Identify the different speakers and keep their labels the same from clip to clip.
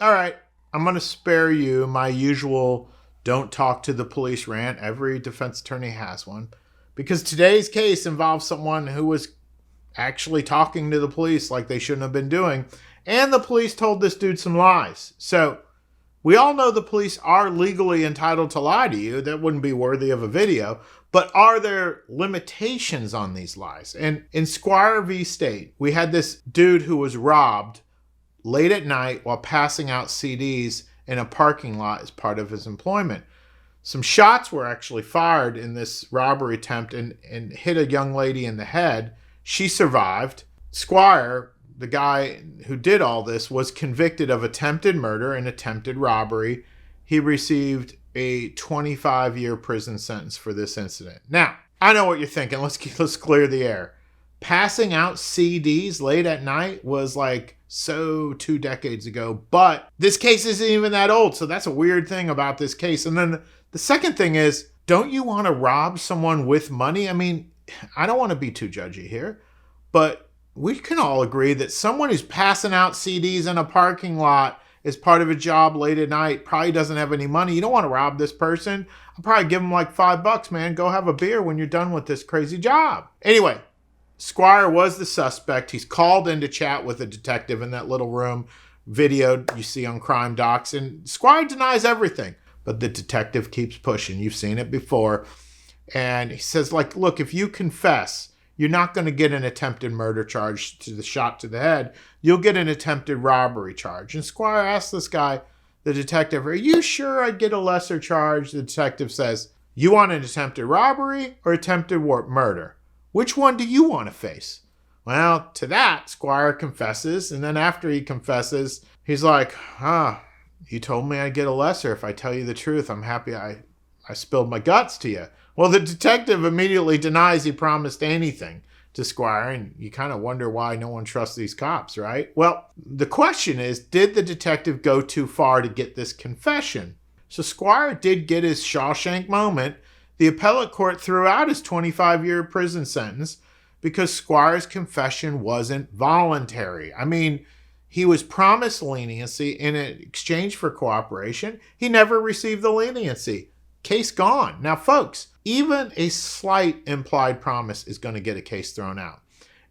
Speaker 1: All right, I'm going to spare you my usual don't talk to the police rant. Every defense attorney has one. Because today's case involves someone who was actually talking to the police like they shouldn't have been doing. And the police told this dude some lies. So we all know the police are legally entitled to lie to you. That wouldn't be worthy of a video. But are there limitations on these lies? And in Squire v. State, we had this dude who was robbed late at night while passing out CDs in a parking lot as part of his employment. Some shots were actually fired in this robbery attempt and hit a young lady in the head. She survived. Squire, the guy who did all this, was convicted of attempted murder and attempted robbery. He received a 25-year prison sentence for this incident. Now, I know what you're thinking. Let's clear the air. Passing out CDs late at night was like 2 decades ago, but this case isn't even that old, so that's a weird thing about this case. And then the second thing is, don't you want to rob someone with money? I mean, I don't want to be too judgy here, but we can all agree that someone who's passing out CDs in a parking lot as part of a job late at night probably doesn't have any money. You don't want to rob this person. I'll probably give them like $5, man. Go have a beer when you're done with this crazy job. Anyway, Squire was the suspect. He's called in to chat with a detective in that little room videoed you see on Crime Docs. And Squire denies everything, but the detective keeps pushing. You've seen it before. And he says, like, look, if you confess, you're not going to get an attempted murder charge to the shot to the head. You'll get an attempted robbery charge. And Squire asks this guy, the detective, are you sure I'd get a lesser charge? The detective says, you want an attempted robbery or attempted murder? Which one do you want to face? Well, to that, Squire confesses. And then after he confesses, he's like, you told me I'd get a lesser. If I tell you the truth, I'm happy I spilled my guts to you. Well, the detective immediately denies he promised anything to Squire, and you kind of wonder why no one trusts these cops, right? Well, the question is, did the detective go too far to get this confession? So Squire did get his Shawshank moment. The appellate court threw out his 25-year prison sentence because Squire's confession wasn't voluntary. I mean, he was promised leniency in exchange for cooperation. He never received the leniency. Case gone. Now, folks, even a slight implied promise is going to get a case thrown out.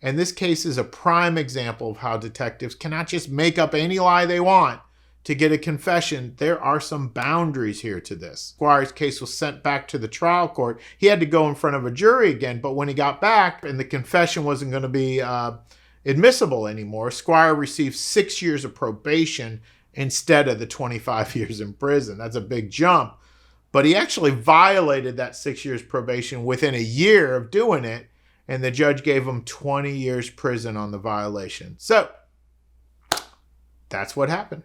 Speaker 1: And this case is a prime example of how detectives cannot just make up any lie they want to get a confession. There are some boundaries here to this. Squire's case was sent back to the trial court. He had to go in front of a jury again, but when he got back and the confession wasn't going to be admissible anymore, Squire received 6 years of probation instead of the 25 years in prison. That's a big jump. But he actually violated that 6 years probation within a year of doing it, and the judge gave him 20 years prison on the violation. So that's what happened.